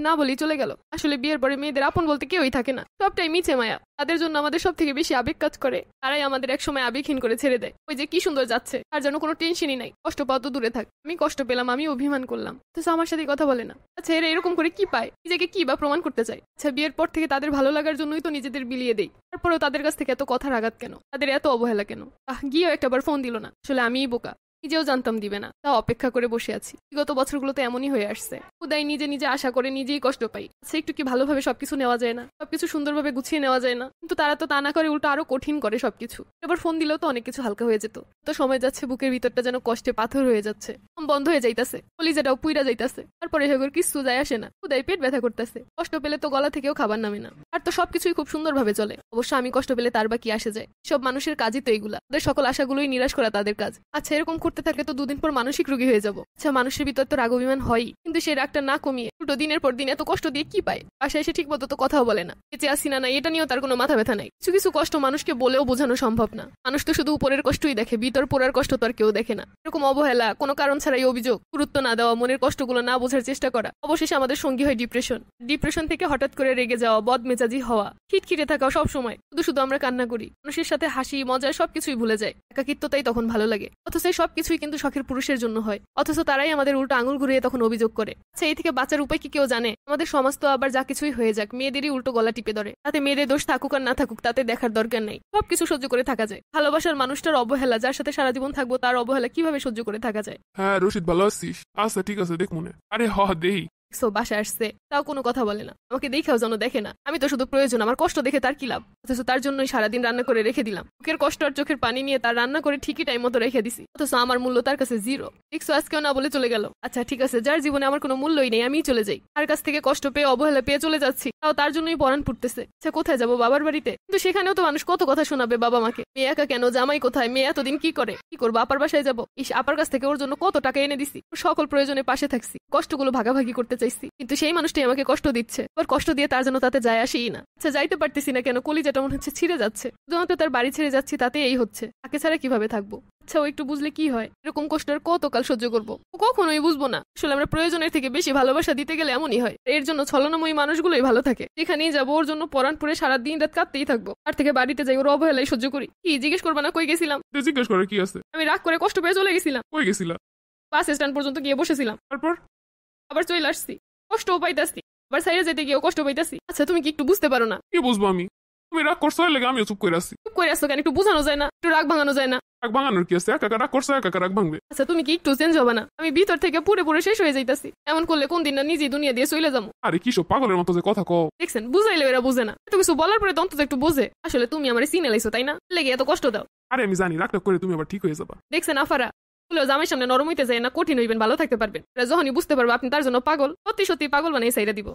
না বলি চলে গেল। আসলে বিয়ের পরে মেয়েদের আপন বলতে কেউই থাকে না, সবটাই মিছে মায়া। তাদের জন্য আমাদের সব থেকে বেশি আবেগ কাজ করে, তারাই আমাদের একসময় আবেগহীন করে ছেড়ে দেয়। ওই যে কি সুন্দর যাচ্ছে, তার জন্য কোনো টেনশনই নাই, কষ্ট পাওয়া তো দূরে থাক। আমি কষ্ট পেলাম, আমি অভিমান করলাম, তো আমার সাথে কথা বলে না। আচ্ছা এরা এরকম করে কি পায়, নিজেকে কি বা প্রমাণ করতে চায়? আচ্ছা বিয়ের পর থেকে তাদের ভালো লাগার জন্যই তো নিজেদের বিলিয়ে দেই, তারপরেও তাদের কাছ থেকে এত কথার আঘাত কেন, তাদের এত অবহেলা কেন? গিয়েও একটাবার ফোন দিল না। আসলে আমিই বোকা, নিজেও জানতাম দিবে না, তা অপেক্ষা করে বসে আছি। বিগত বছরগুলো তো এমনই হয়ে আসছে, খুদাই নিজে নিজে আশা করে নিজেই কষ্ট পাই। আচ্ছা একটু কি ভালোভাবে সবকিছু নেওয়া যায় না, সবকিছু সুন্দরভাবে গুছিয়ে নেওয়া যায় না? কিন্তু তারা তো তা না করে উল্টো আরো কঠিন করে সবকিছু। এবার ফোন দিলেও তো অনেক কিছু হালকা হয়ে যেত, তো সময় যাচ্ছে বুকের ভিতরটা যেন কষ্টে পাথর হয়ে যাচ্ছে, বন্ধ হয়ে যাইতাছে, কলিজাটাও পুইরা যাইতাছে। তারপরে হেগর কিছু যায় আসে না, খুদাই পেট ব্যথা করতেছে, কষ্ট পেলে তো গলা থেকেও খাবার নামে না। আর তো সবকিছুই খুব সুন্দরভাবে চলে। অবশ্য আমি কষ্ট পেলে তার বা কি আসে যায়, সব মানুষের কাজই তো এগুলা, ওদের সকল আশাগুলোই নিরাশ করা তাদের কাজ। আচ্ছা এরকম করতে থাকলে তো দুদিন পর মানসিক রোগী হয়ে যাব। আচ্ছা মানুষের ভিতর তো রাগ অভিমান হয়ই, কিন্তু সেই রাগটা না কমিয়ে উল্টো দিনের পর দিন এত কষ্ট দিয়ে কি পায়? বাসায় এসে ঠিক মতো তো কথাও বলে না, বেঁচে আসি না না এটা নিয়েও তার কোনো মাথা ব্যথা নাই। কিছু কিছু কষ্ট মানুষকে বলেও বোঝানো সম্ভব না, মানুষ তো শুধু উপরের কষ্টই দেখে, ভিতর পোড়ার কষ্ট তো আর কেউ দেখে না। এরকম অবহেলা, কোনো কারণ ছাড়াই অভিযোগ, গুরুত্ব না দেওয়া, মনের কষ্টগুলো না বোঝার চেষ্টা করা, অবশেষে আমাদের সঙ্গী হয় ডিপ্রেশন। ডিপ্রেশন থেকে হঠাৎ করে রেগে যাওয়া, বদমেজাজি হওয়া, খিটখিটে থাকা, সব সময় শুধু শুধু আমরা কান্না করি, মানুষের সাথে হাসি মজা সবকিছুই ভুলে যায়, একাকিত্বতাই তখন ভালো লাগে। অথচ এই সবকিছুই কিন্তু শখের পুরুষের জন্য হয়, অথচ তারাই আমাদের উল্টো আঙুল ঘুরিয়ে তখন অভিযোগ করে। আচ্ছা এই থেকে বাঁচার উপায় কি কেউ জানে? আমাদের সমাজ তো আবার যা কিছুই হয়ে যাক মেয়েদেরই উল্টো গলা টিপে ধরে, তাতে মেয়েদের দোষ থাকুক আর না থাকুক তাতে দেখার দরকার নেই, সবকিছু সহ্য করে থাকা যায়। ভালোবাসার মানুষটার অবহেলা, যার সাথে সারা জীবন থাকবো তার অবহেলা কিভাবে সহ্য করে থাকা যায়? হ্যাঁ রশিদ, ভালো আছিস? আচ্ছা ঠিক আছে, দেখ মনে। আরে দেই। বাসায় আসছে তাও কোনো কথা বলে না, আমাকে দেখেও যেন দেখে না। আমি তো শুধু প্রয়োজন, আমার কষ্ট দেখে তার কি লাভ? অথচ তার জন্যই সারাদিন রান্না করে রেখে দিলাম, বুকের কষ্ট আর চোখের পানি নিয়ে তার রান্না করে ঠিকই টাইম মতো রেখে দিছি, অথচ আমার মূল্য তার কাছে জিরো। দেখছো আজকেও না বলে চলে গেল। আচ্ছা ঠিক আছে, যার জীবনে আমার কোনো মূল্যই নেই আমিই চলে যাই, তার কাছ থেকে কষ্ট পেয়ে অবহেলা পেয়ে চলে যাচ্ছি, তাও তার জন্যই পরাণ ফুটতেছে। আচ্ছা কোথায় যাবো? বাবার বাড়িতে? কিন্তু সেখানেও তো মানুষ কত কথা শোনাবে বাবা মাকে, মেয়ে একা কেন, জামাই কোথায়, মেয়ে এতদিন কি করে, কি করবো? আপার বাসায় যাবো? আপার কাছ থেকে ওর জন্য কত টাকা এনে দিছি, সকল প্রয়োজনে পাশে থাকছি, কষ্টগুলো ভাগাভাগি করতে চাইছি, কিন্তু সেই মানুষটাই আমাকে কষ্ট দিচ্ছে, ওর কষ্ট দিয়ে তার জন্য তাতে যায় আসেই না। আচ্ছা যাইতে পারতেছি না কেন, কলিজাটা মনে হচ্ছে ছিঁড়ে যাচ্ছে, শুধুমাত্র তার বাড়ি ছেড়ে যাচ্ছি তাতে এই হচ্ছে, তাকে ছাড়া কিভাবে থাকবো? আচ্ছা ও একটু বুঝলে কি হয়, এরকম কষ্ট আর কতকাল সহ্য করবো? কখনোই বুঝবো না। আসলে আমরা প্রয়োজনের থেকে বেশি ভালোবাসা দিতে গেলে এমনই হয়, এর জন্য ছলনাময়ী মানুষগুলোই ভালো থাকে। যেখানেই যাবো ওর জন্য পরাণ পুরে সারা দিন রাত কাঁদতেই থাকবো, আর থেকে বাড়িতে যাই ওর অবহেলাই সহ্য করি। কি জিজ্ঞেস করবা না কই গেছিলাম? জিজ্ঞেস করে কি আছে? আমি রাগ করে কষ্ট পেয়ে চলে গেছিলাম। কই গেছিলা? বাস স্ট্যান্ড পর্যন্ত গিয়ে বসেছিলাম, তারপর? আবার চলে আসছি, কষ্টও পাইতাছি, আবার সাইডে যেতে গিয়েও কষ্ট পাইতাছি। আচ্ছা তুমি কি একটু বুঝতে পারো না? কি বুঝবো আমি? তুমি রাগ করছো এর লেগে আমিও চুপ করে আছি। চুপ করে আসছো কেন? একটু বোঝানো যায় না? একটু রাগ ভাঙানো যায় না? রাগ ভাঙানোর কি আছে? একা রাগ করছো, একা রাগ ভাঙবে। আচ্ছা তুমি কি একটু চেঞ্জ হবে না? আমি ভিতর থেকে পুরো পুরো শেষ হয়ে যাইতাছি, এমন করলে কোন দিন না নিজেই দুনিয়া দিয়ে চলে যাবো। আরে কি সব পাগলের মতো যে কথা কও। দেখছেন, বুঝাইলে এরা বুঝে না, এত কিছু বলার পরে তো অন্তত একটু বোঝে। আসলে তুমি আমার চিনে লাইছো তাই না, লেগে এত কষ্ট দাও। আরে আমি জানি রাগটা করে তুমি আবার ঠিক হয়ে যাবা। দেখছেন আফারা, বলেও জামাই সামনে নরম হইতে যায় না, কঠিন হইবেন ভালো থাকতে পারবেন। যখনই বুঝতে পারবো আপনি তার জন্য পাগল, সত্যি সত্যি পাগল বানাই সাইরা দিব।